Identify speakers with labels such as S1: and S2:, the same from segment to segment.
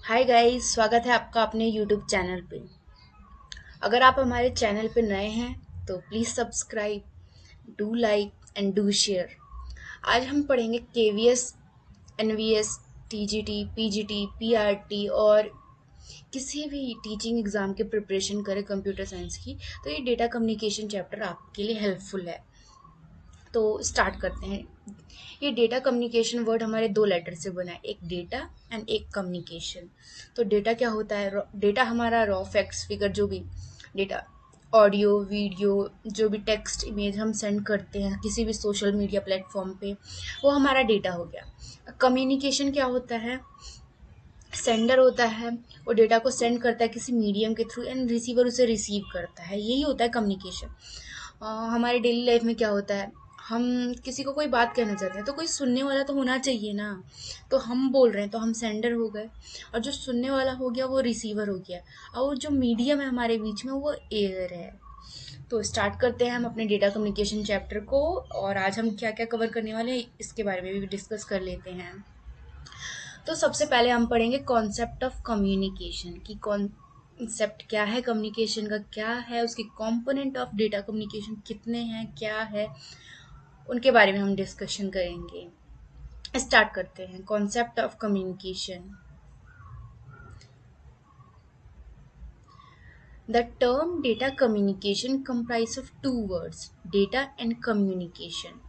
S1: Hi guys, स्वागत है आपका अपने यूट्यूब चैनल पे। अगर आप हमारे चैनल पे नए हैं तो please subscribe, do like and do share. आज हम पढ़ेंगे KVS, NVS, TGT, PGT, PRT और किसी भी टीचिंग एग्ज़ाम के प्रिपरेशन करें कंप्यूटर साइंस की तो ये डेटा कम्युनिकेशन चैप्टर आपके लिए हेल्पफुल है। तो स्टार्ट करते हैं। ये डेटा कम्युनिकेशन वर्ड हमारे दो लेटर से बना है, एक डेटा एंड एक कम्युनिकेशन। तो डेटा क्या होता है? डेटा हमारा रॉ फैक्ट्स फिगर, जो भी डेटा, ऑडियो, वीडियो, जो भी टेक्स्ट, इमेज हम सेंड करते हैं किसी भी सोशल मीडिया प्लेटफॉर्म पे, वो हमारा डेटा हो गया। कम्युनिकेशन क्या होता है? सेंडर होता है, वो डेटा को सेंड करता है किसी मीडियम के थ्रू एंड रिसीवर उसे रिसीव करता है, यही होता है कम्युनिकेशन। हमारे डेली लाइफ में क्या होता है? हम किसी को कोई बात कहना चाहते हैं तो कोई सुनने वाला तो होना चाहिए ना। तो हम बोल रहे हैं तो हम सेंडर हो गए, और जो सुनने वाला हो गया वो रिसीवर हो गया, और जो मीडियम है हमारे बीच में वो एयर है। तो स्टार्ट करते हैं हम अपने डेटा कम्युनिकेशन चैप्टर को, और आज हम क्या क्या कवर करने वाले हैं इसके बारे में भी डिस्कस कर लेते हैं। तो सबसे पहले हम पढ़ेंगे कॉन्सेप्ट ऑफ कम्युनिकेशन की कॉन्सेप्ट क्या है, कम्युनिकेशन का क्या है, उसके कंपोनेंट ऑफ डेटा कम्युनिकेशन कितने हैं, क्या है, उनके बारे में हम डिस्कशन करेंगे। स्टार्ट करते हैं। Concept of communication. The term data communication comprise of two words, data and communication।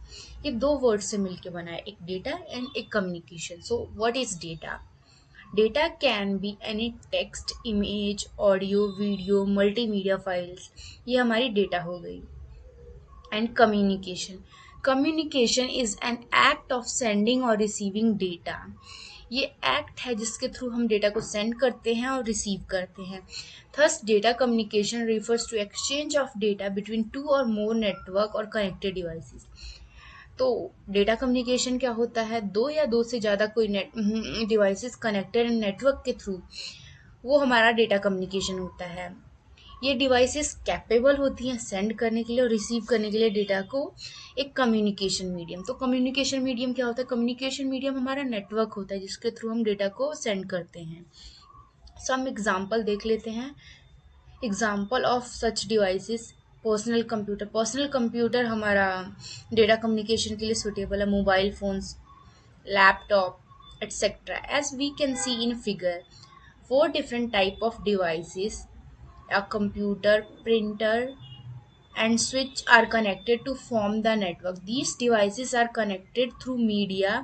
S1: ये दो वर्ड से मिलके बना है, एक डेटा एंड एक communication. So what is data? Data can be any text, image, audio, video, multimedia files। ये हमारी डेटा हो गई। And communication, communication is an act of sending और रिसीविंग डेटा। ये एक्ट है जिसके थ्रू हम डेटा को सेंड करते हैं और रिसीव करते हैं। Thus data communication refers to exchange of data between two or more network or connected devices. तो डेटा कम्युनिकेशन क्या होता है? दो या दो से ज़्यादा कोई डिवाइसेस कनेक्टेड नेटवर्क के थ्रू, वो हमारा डेटा कम्युनिकेशन होता है। ये डिवाइसेस कैपेबल होती हैं सेंड करने के लिए और रिसीव करने के लिए डेटा को, एक कम्युनिकेशन मीडियम। तो कम्युनिकेशन मीडियम क्या होता है? कम्युनिकेशन मीडियम हमारा नेटवर्क होता है जिसके थ्रू हम डेटा को सेंड करते हैं। सम एग्जाम्पल देख लेते हैं। Example of such devices, personal computer. Personal computer हमारा डेटा कम्युनिकेशन के लिए सुटेबल है। Mobile phones, laptop etcetera. As we can see in figure, four different type of devices, a computer, printer, and switch are connected to form the network. These devices are connected through media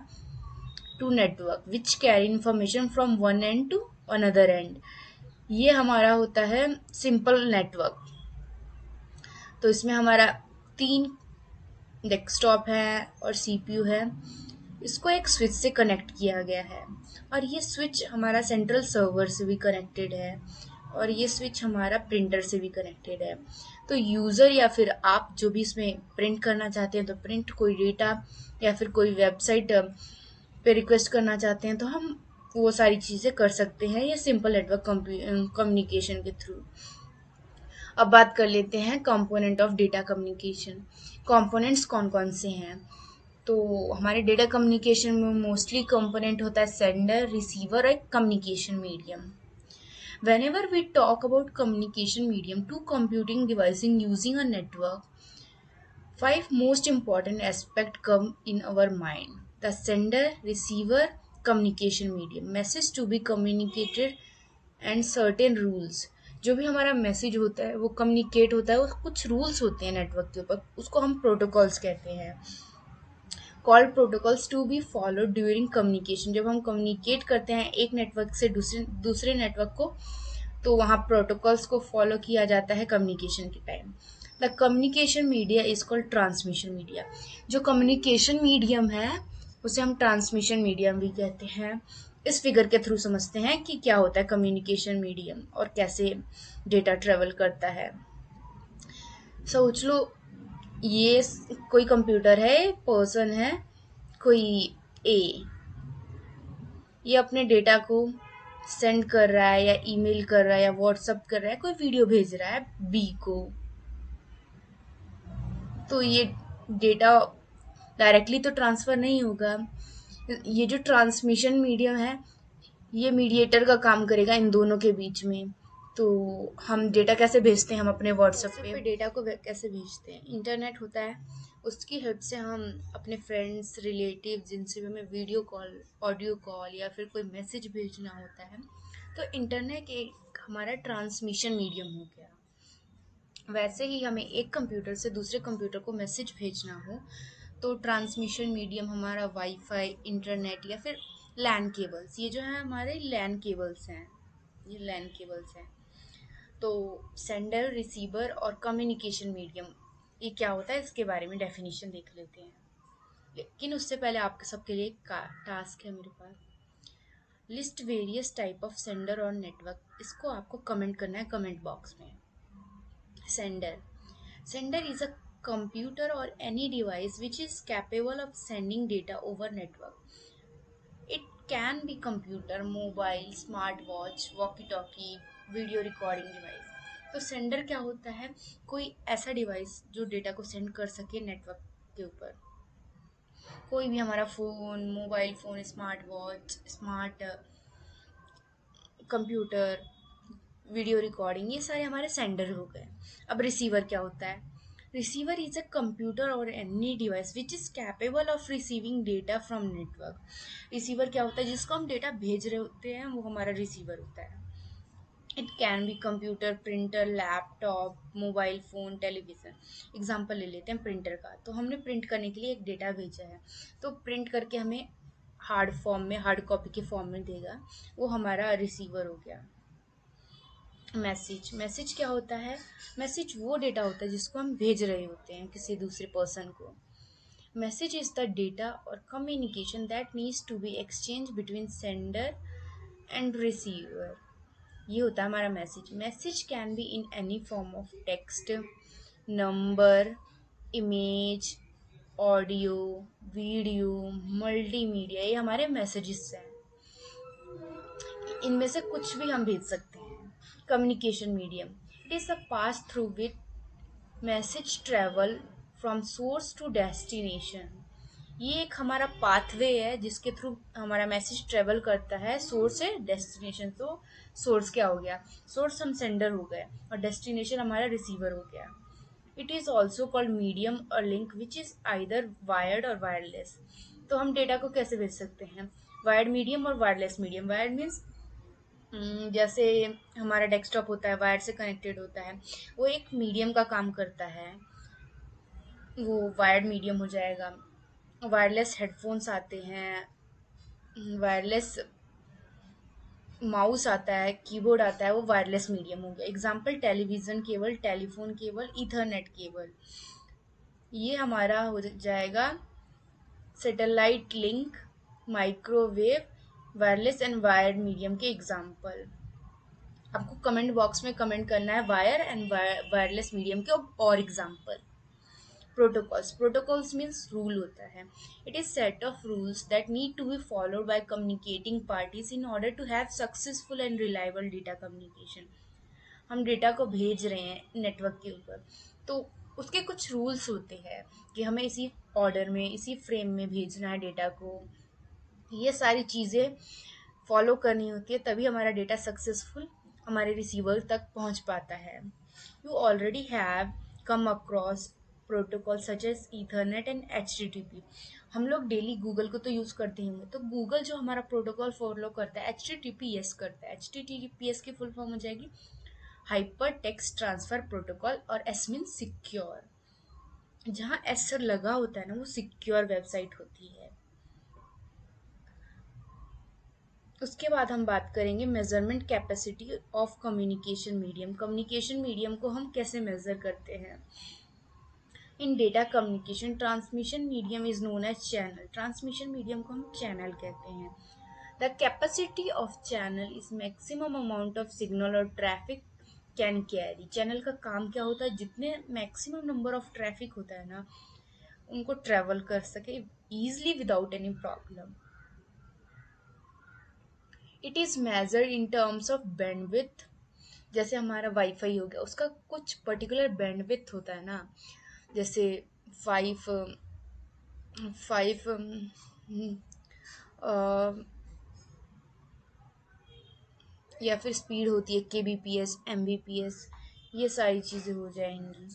S1: to network which carry information from one end to another end। ये हमारा होता है simple network. तो इसमें हमारा तीन desktop है और सीपीयू है, इसको एक स्विच से कनेक्ट किया गया है, और ये स्विच हमारा सेंट्रल सर्वर से भी कनेक्टेड है, और ये स्विच हमारा प्रिंटर से भी कनेक्टेड है। तो यूज़र या फिर आप जो भी इसमें प्रिंट करना चाहते हैं, तो प्रिंट कोई डेटा या फिर कोई वेबसाइट पे रिक्वेस्ट करना चाहते हैं, तो हम वो सारी चीज़ें कर सकते हैं ये सिंपल नेटवर्क कम्युनिकेशन के थ्रू। अब बात कर लेते हैं component of data communication. Components कौन कौन से हैं? तो हमारे डेटा कम्युनिकेशन में मोस्टली कंपोनेंट होता है सेंडर, रिसीवर और communication medium. Whenever we talk about communication medium, two computing devices using a network, five most important aspects come in our mind: the sender, receiver, communication medium, message to be communicated and certain rules। जो भी हमारा message होता है वो communicate होता है, वो कुछ रूल्स होते हैं नेटवर्क के ऊपर, उसको हम प्रोटोकॉल्स कहते हैं। Called protocols to be follow during communication. जब हम कम्युनिकेट करते हैं एक नेटवर्क से दूसरे दूसरे नेटवर्क को, तो वहाँ प्रोटोकॉल्स को फॉलो किया जाता है कम्युनिकेशन के time. The communication media is called transmission media. जो कम्युनिकेशन मीडियम है उसे हम ट्रांसमिशन मीडियम भी कहते हैं। इस फिगर के थ्रू समझते हैं कि क्या होता है कम्युनिकेशन मीडियम और कैसे डेटा ट्रेवल करता है। सोच लो, ये कोई कंप्यूटर है, पर्सन है कोई ए, ये अपने डेटा को सेंड कर रहा है या ईमेल कर रहा है या व्हाट्सअप कर रहा है, कोई वीडियो भेज रहा है बी को। तो ये डेटा डायरेक्टली तो ट्रांसफ़र नहीं होगा। ये जो ट्रांसमिशन मीडियम है, ये मीडिएटर का काम करेगा इन दोनों के बीच में। तो हम डेटा कैसे भेजते हैं, हम अपने व्हाट्सएप पे डेटा को कैसे भेजते हैं, इंटरनेट होता है, उसकी हेल्प से हम अपने फ्रेंड्स रिलेटिव जिनसे भी हमें वीडियो कॉल, ऑडियो कॉल या फिर कोई मैसेज भेजना होता है, तो इंटरनेट एक हमारा ट्रांसमिशन मीडियम हो गया। वैसे ही हमें एक कंप्यूटर से दूसरे कंप्यूटर को मैसेज भेजना हो तो ट्रांसमिशन मीडियम हमारा वाईफाई, इंटरनेट या फिर लैन केबल्स, ये जो है हमारे लैन केबल्स हैं, ये लैन केबल्स हैं। तो सेंडर, रिसीवर और कम्युनिकेशन मीडियम, ये क्या होता है इसके बारे में डेफिनेशन देख लेते हैं। लेकिन उससे पहले आपके सबके लिए एक टास्क है मेरे पास, list various type of sender और नेटवर्क, इसको आपको कमेंट करना है कमेंट बॉक्स में। Sender. Sender is a computer or any device which is capable of sending data over network. It can be computer, mobile, smartwatch, walkie-talkie, video recording device. तो sender क्या होता है, कोई ऐसा डिवाइस जो डेटा को send कर सके नेटवर्क के ऊपर। कोई भी हमारा phone, mobile phone, smart watch, smart computer, video recording, ये सारे हमारे सेंडर हो गए। अब रिसीवर क्या होता है, रिसीवर इज अ कंप्यूटर और any device which is capable of receiving data from network. Receiver क्या होता है, जिसको हम डेटा भेज रहे होते हैं वो हमारा रिसीवर होता है। It can be computer, printer, laptop, mobile phone, television. Example ले लेते हैं प्रिंटर का, तो हमने प्रिंट करने के लिए एक डेटा भेजा है, तो प्रिंट करके हमें हार्ड फॉर्म में, हार्ड कॉपी के फॉर्म में देगा, वो हमारा रिसीवर हो गया। मैसेज, मैसेज क्या होता है, मैसेज वो डेटा होता है जिसको हम भेज रहे होते हैं किसी दूसरे पर्सन को। Message is the data or communication that needs to be exchange between sender and receiver, ये होता है हमारा message. Message can be in any form of text, number, image, audio, video, multimedia, ये हमारे मैसेजेस हैं, इनमें से कुछ भी हम भेज सकते हैं। Communication medium, it is a pass through with message travel from source to destination, ये एक हमारा पाथवे है जिसके थ्रू हमारा मैसेज ट्रेवल करता है सोर्स से डेस्टिनेशन। तो सोर्स क्या हो गया, सोर्स हम सेंडर हो गए और डेस्टिनेशन हमारा रिसीवर हो गया। It is also called medium और link which is either wired और वायरलेस। तो हम डेटा को कैसे भेज सकते हैं, वायर्ड मीडियम और वायरलेस मीडियम। वायर्ड मीन्स जैसे हमारा डेस्कटॉप होता है, वायर से कनेक्टेड होता है, वो एक मीडियम का काम करता है, वो वायर्ड मीडियम हो जाएगा। वायरलेस हेडफोन्स आते हैं, वायरलेस माउस आता है, कीबोर्ड आता है, वो वायरलेस मीडियम हो गया। Example television cable, telephone cable, ethernet cable, ये हमारा हो जाएगा satellite link, microwave, wireless and wired medium के एग्जाम्पल। आपको कमेंट बॉक्स में कमेंट करना है वायर एंड वायरलेस मीडियम के और example. Protocols, protocols means rule होता है, it is set of rules that need to be followed by communicating parties in order to have successful and reliable data communication. हम data को भेज रहे हैं network के ऊपर, तो उसके कुछ रूल्स होते हैं कि हमें इसी ऑर्डर में, इसी फ्रेम में भेजना है डेटा को, ये सारी चीज़ें फॉलो करनी होती है, तभी हमारा डेटा सक्सेसफुल हमारे रिसीवर तक पहुंच पाता है। You already have come across protocol such as ethernet and HTTP। हम लोग डेली गूगल को तो यूज़ करते ही होंगे, तो गूगल जो हमारा प्रोटोकॉल फॉलो करता है HTTPS करता है। HTTPS की फुल फॉर्म हो जाएगी हाइपर टेक्स्ट ट्रांसफर प्रोटोकॉल, और एस मीन सिक्योर, जहाँ एस लगा होता है ना वो सिक्योर वेबसाइट होती है। उसके बाद हम बात करेंगे measurement capacity of communication medium. Communication medium को हम कैसे मेजर करते हैं। In data communication transmission medium is known as channel, transmission medium को हम चैनल कहते हैं। The capacity of channel is maximum amount of signal और ट्रैफिक कैन कैरी। चैनल का काम क्या होता है, जितने मैक्सिमम नंबर ऑफ ट्रैफिक होता है ना उनको ट्रेवल कर सके easily without any problem. It is measured in terms of bandwidth, जैसे हमारा वाईफाई हो गया, उसका कुछ पर्टिकुलर बैंडविड्थ होता है ना, जैसे फाइव फाइव या फिर स्पीड होती है kbps mbps, ये सारी चीज़ें हो जाएंगी।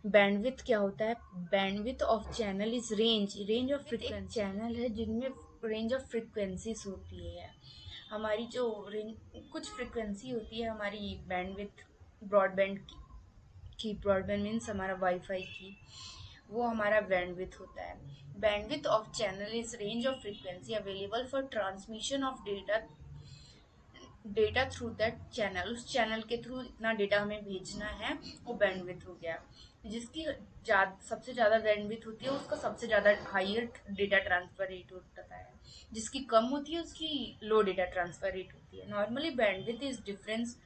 S1: बैंडविथ क्या होता है? Bandwidth of channel is range of frequency. Channel है जिनमें रेंज ऑफ फ्रीक्वेंसीज होती है। हमारी जो रेंज, कुछ फ्रीक्वेंसी होती है हमारी बैंडविथ ब्रॉडबैंड की ब्रॉडबैंड मीन्स हमारा वाईफाई की, वो हमारा बैंडविथ होता है। Bandwidth of channel is range of frequency available for transmission of data through that channel, उस चैनल के थ्रू इतना डेटा हमें भेजना है, वो बैंडविथ हो गया। जिसकी सबसे ज्यादा बैंडविथ होती है उसका सबसे ज्यादा हायर डेटा ट्रांसफर रेट होता है, जिसकी कम होती है उसकी लो डेटा ट्रांसफर रेट होती है। Normally bandwidth is difference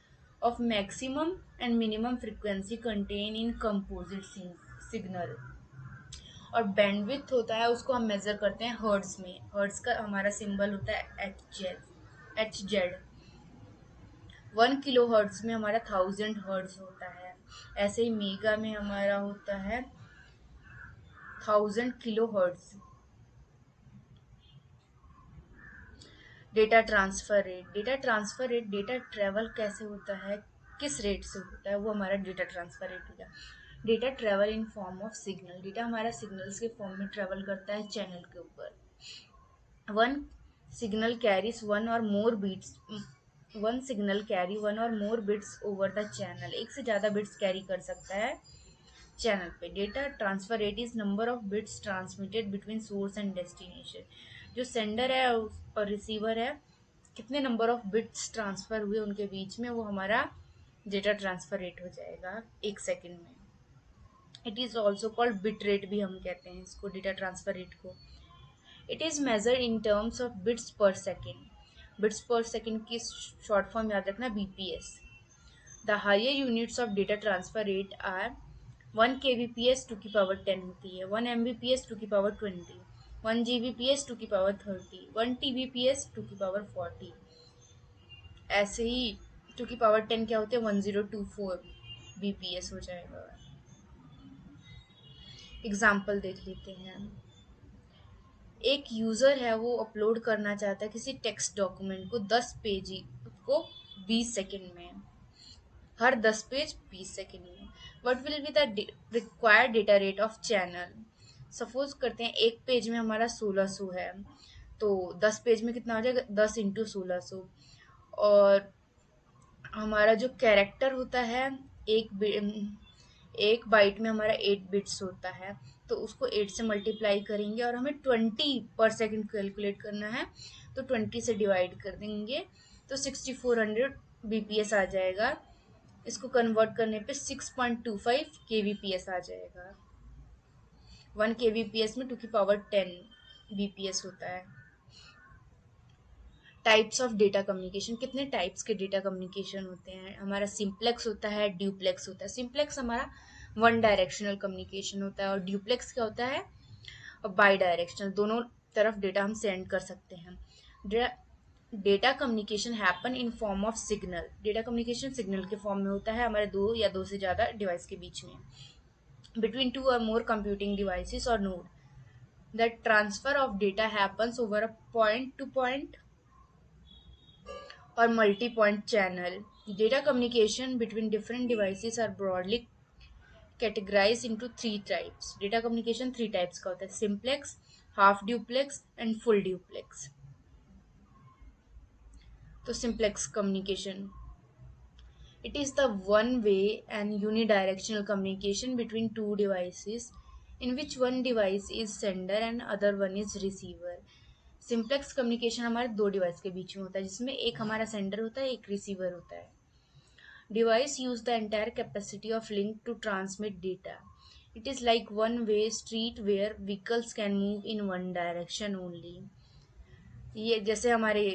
S1: of maximum and minimum frequency contain in composite signal. और बैंडविथ होता है उसको हम मेजर करते हैं हर्ट्ज में। हर्ट्ज का हमारा सिंबल होता है एच जेड। 1 किलो हर्ट्ज में हमारा 1000 हर्ट्ज होता है। ऐसे ही मेगा में हमारा होता है 1000 kilo hertz. Data transfer rate data travel कैसे होता है, किस रेट से होता है, वो हमारा डेटा ट्रांसफर रेट हो गया। Data travel in form of signal, data हमारा सिग्नल्स के फॉर्म में ट्रेवल करता है चैनल के ऊपर। One signal carries one signal carry one और मोर बिट्स ओवर द चैनल, एक से ज्यादा बिट्स कैरी कर सकता है चैनल पे। Data transfer rate is number of bits transmitted between source and destination. जो सेंडर है और रिसीवर है, कितने नंबर ऑफ बिट्स ट्रांसफर हुए उनके बीच में, वो हमारा डेटा ट्रांसफर रेट हो जाएगा एक सेकेंड में। It is also called bit rate भी हम कहते हैं इसको, डेटा ट्रांसफर रेट को। It is measured in terms of bits per second. Bits per second की शॉर्ट फॉर्म याद रखना BPS. The higher units of data transfer rate are 1 kbps two की पावर 10 होती है, 1 mbps टू की power 20, 1 gbps two की power 30, 1 tbps two की power 40। ऐसे ही टू की पावर 10 क्या होते हैं, 1024 bps हो जाएगा। एग्जाम्पल देख लेते हैं। एक यूजर है वो अपलोड करना चाहता है किसी टेक्स्ट डॉक्यूमेंट को 10 पेज को 20 सेकेंड में, हर 10 पेज 20 सेकेंड में। What will be the required data rate of channel. Suppose करते हैं एक पेज में हमारा 1600 है, तो 10 पेज में कितना हो जाएगा, 10 × 1600। और हमारा जो कैरेक्टर होता है, एक बाइट में हमारा 8 बिट्स होता है, तो उसको 8 से मल्टीप्लाई करेंगे और हमें 20 पर सेकेंड कैलकुलेट करना है, तो 20 से डिवाइड कर देंगे, तो 6400 bps आ जाएगा। इसको कन्वर्ट करने पे 6.25 kbps आ जाएगा। 1 kbps में 2 की पावर 10 bps होता है। टाइप्स ऑफ डेटा कम्युनिकेशन, कितने टाइप्स के डेटा कम्युनिकेशन होते हैं? हमारा सिंप्लेक्स होता है, ड्यूप्लेक्स होता है। सिंप्लेक्स हमारा वन डायरेक्शनल कम्युनिकेशन होता है और ड्यूप्लेक्स क्या होता है, बाई डायरेक्शनल, दोनों तरफ डेटा हम सेंड कर सकते हैं। Data communication happen in form of signal, data communication signal के फॉर्म में होता है हमारे दो या दो से ज्यादा डिवाइस के बीच में, between two or more computing devices और node. The transfer of data happens over a point two point or multi-point channel. Data communication between different devices are broadly categorized into three types. Data communication three types का होता है, simplex, half duplex and full duplex. तो simplex communication, it is the one way and unidirectional communication between two devices in which one device is sender and other one is receiver. Simplex communication हमारे दो device के बीच में होता है, जिसमें एक हमारा सेंडर होता है, एक रिसीवर होता है। Device use the entire capacity of link to transmit data. It is like one-way street where vehicles can move in one direction only. ये जैसे हमारे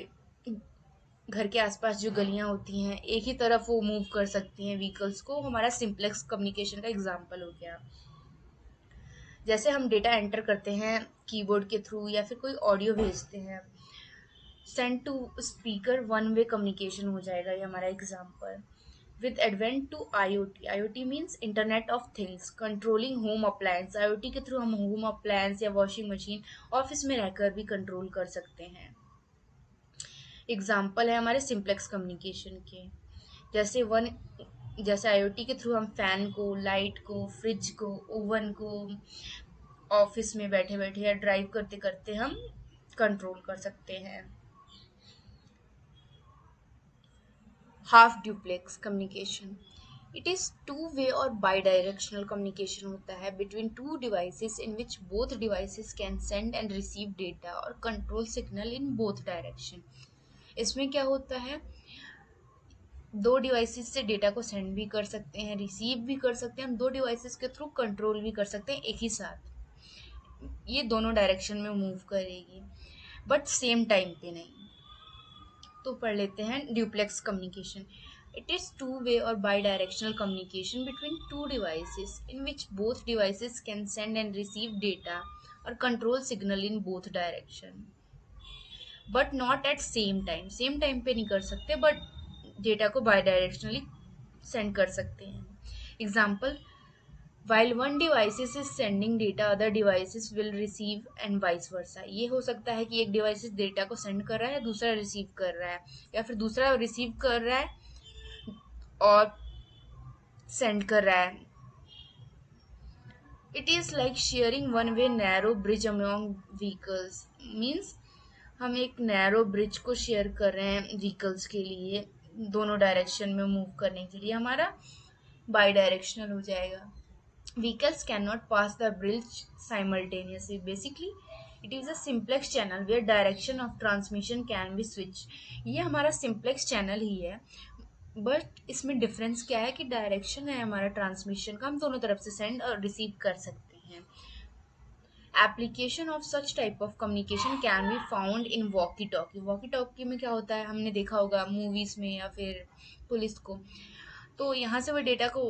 S1: घर के आसपास जो गलियां होती हैं, एक ही तरफ वो मूव कर सकती हैं व्हीकल्स को, हमारा सिंप्लेक्स कम्युनिकेशन का एग्जाम्पल हो गया। जैसे हम डेटा एंटर करते हैं कीबोर्ड के थ्रू या फिर कोई ऑडियो भेजते हैं, send to speaker, one way communication हो जाएगा, ये हमारा example. With advent to IoT, IoT means Internet of Things, controlling home appliance. IoT के थ्रू हम होम अप्लायंस या वॉशिंग मशीन ऑफिस में रहकर भी कंट्रोल कर सकते हैं। एग्जाम्पल है हमारे सिंप्लेक्स कम्युनिकेशन के। जैसे वन जैसे आईओटी के थ्रू हम फैन को, लाइट को, फ्रिज को, ओवन को ऑफिस में बैठे बैठे या ड्राइव करते करते हम कंट्रोल कर सकते हैं। Half duplex communication, it is two way और बाई डायरेक्शनल कम्युनिकेशन होता है between two devices in which both devices can send and receive data और control signal in both direction. इसमें क्या होता है, दो डिवाइसेस से डेटा को सेंड भी कर सकते हैं, रिसीव भी कर सकते हैं, हम दो डिवाइसेस के थ्रू कंट्रोल भी कर सकते हैं एक ही साथ। ये दोनों डायरेक्शन में मूव करेगी बट सेम टाइम पे नहीं। तो पढ़ लेते हैं duplex communication. It is two way और bidirectional communication between two devices in which both devices can send and receive data और control signal in both direction but not at same time पे नहीं कर सकते, but data को bidirectionally send कर सकते हैं। Example, while one devices is sending data other devices will receive and vice versa। ये हो सकता है कि एक डिवाइस डेटा को सेंड कर रहा है, दूसरा रिसीव कर रहा है, या फिर दूसरा रिसीव कर रहा है और सेंड कर रहा है। It is like sharing one way narrow bridge among vehicles, means हम एक नैरो ब्रिज को शेयर कर रहे हैं व्हीकल्स के लिए, दोनों डायरेक्शन में मूव करने के लिए हमारा बाई डायरेक्शनल हो जाएगा। Vehicles cannot pass the bridge simultaneously. Basically, it is a simplex channel where direction of transmission can be switched। ये हमारा सिंप्लेक्स चैनल ही है, बट इसमें डिफरेंस क्या है कि डायरेक्शन है हमारा ट्रांसमिशन का, हम दोनों तरफ से सेंड और रिसीव कर सकते हैं। Application of such type of communication can be found in walkie talkie. Walkie talkie में क्या होता है, हमने देखा होगा मूवीज में या फिर पुलिस को, तो यहाँ से वो डेटा को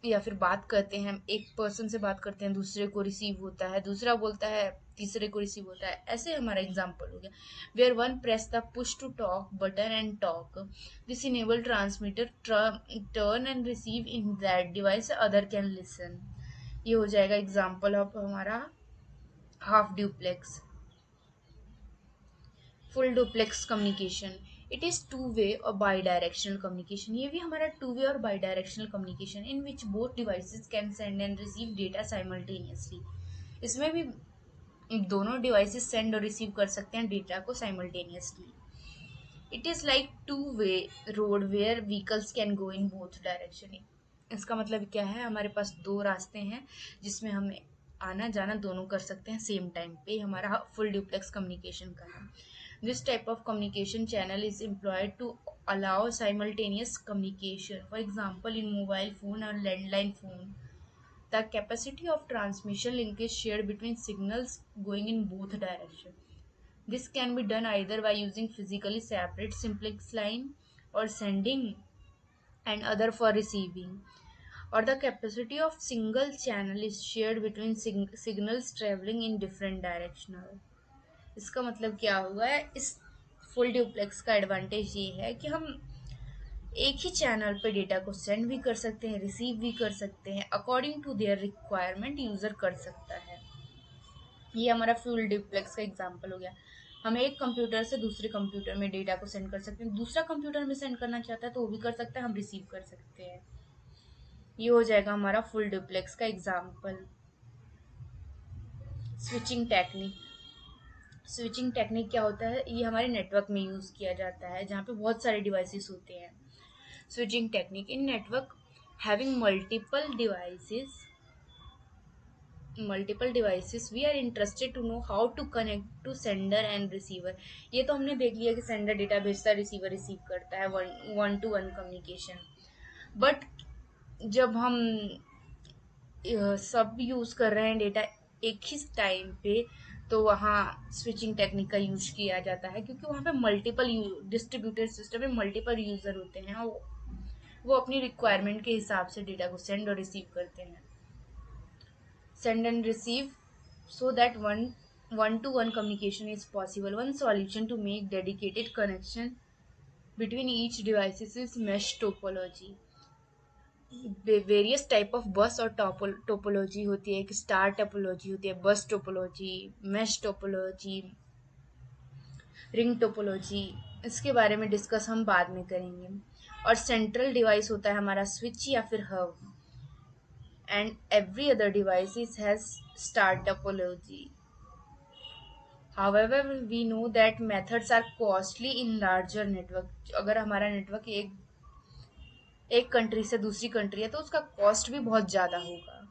S1: या फिर बात करते हैं, एक पर्सन से बात करते हैं, दूसरे को रिसीव होता है, दूसरा बोलता है, तीसरे को रिसीव होता है। ऐसे हमारा एग्जांपल हो गया, where one press the push to talk button and talk, this enable transmitter turn and receive in that device other can listen. ये हो जाएगा एग्जांपल ऑफ हमारा half duplex. Full duplex communication, it is two way और bidirectional communication. ये भी हमारा to way और bidirectional communication in which both devices can send and receive data simultaneously. इसमें भी दोनों डिवाइसेस सेंड और रिसीव कर सकते हैं डेटा को simultaneously. It is like two way road where vehicles can go in both direction. इसका मतलब क्या है, हमारे पास दो रास्ते हैं जिसमें हम आना जाना दोनों कर सकते हैं सेम टाइम पे, हमारा फुल ड्यूप्लेक्स कम्युनिकेशन का है। This type of communication channel is employed to allow simultaneous communication. For example, in mobile phone or landline phone, the capacity of transmission link is shared between signals going in both directions. This can be done either by using physically separate simplex line or sending and other for receiving, or the capacity of single channel is shared between signals traveling in different directional। इसका मतलब क्या हुआ है, इस full duplex का advantage ये है कि हम एक ही चैनल पे डेटा को सेंड भी कर सकते हैं, रिसीव भी कर सकते हैं, according to their requirement user कर सकता है। ये हमारा फुल ड्यूप्लेक्स का एग्जांपल हो गया। हम एक कंप्यूटर से दूसरे कंप्यूटर में डेटा को सेंड कर सकते हैं, दूसरा कंप्यूटर में सेंड करना चाहता है तो वो भी कर सकता है, हम रिसीव कर सकते हैं। ये हो जाएगा हमारा फुल ड्यूप्लेक्स का example. Switching technique, switching technique क्या होता है, ये हमारे नेटवर्क में यूज़ किया जाता है जहाँ पे बहुत सारे डिवाइसेस होते हैं। Switching technique in network having multiple devices we are interested to know how to connect to sender and receiver. ये तो हमने देख लिया कि सेंडर डेटा भेजता है, रिसीवर रिसीव करता है, one two one communication. But जब हम सब यूज़ कर रहे हैं डेटा एक ही टाइम पे, तो वहाँ स्विचिंग टेक्निक का यूज किया जाता है, क्योंकि वहाँ पे मल्टीपल डिस्ट्रीब्यूटेड सिस्टम में मल्टीपल यूज़र होते हैं और वो अपनी रिक्वायरमेंट के हिसाब से डेटा को सेंड और रिसीव करते हैं। Send and receive so that one-to-one communication is possible. One solution to make dedicated connection between each devices is mesh topology। Various type of बस और टोपोलॉजी होती है, एक स्टार टोपोलॉजी होती है, बस topology, mesh topology, ring topology. इसके बारे में डिस्कस हम बाद में करेंगे। और सेंट्रल डिवाइस होता है हमारा स्विच या फिर hub, and every other device has star topology. However, we know that methods are costly in larger network। अगर हमारा नेटवर्क एक कंट्री से दूसरी कंट्री है तो उसका कॉस्ट भी बहुत ज़्यादा होगा।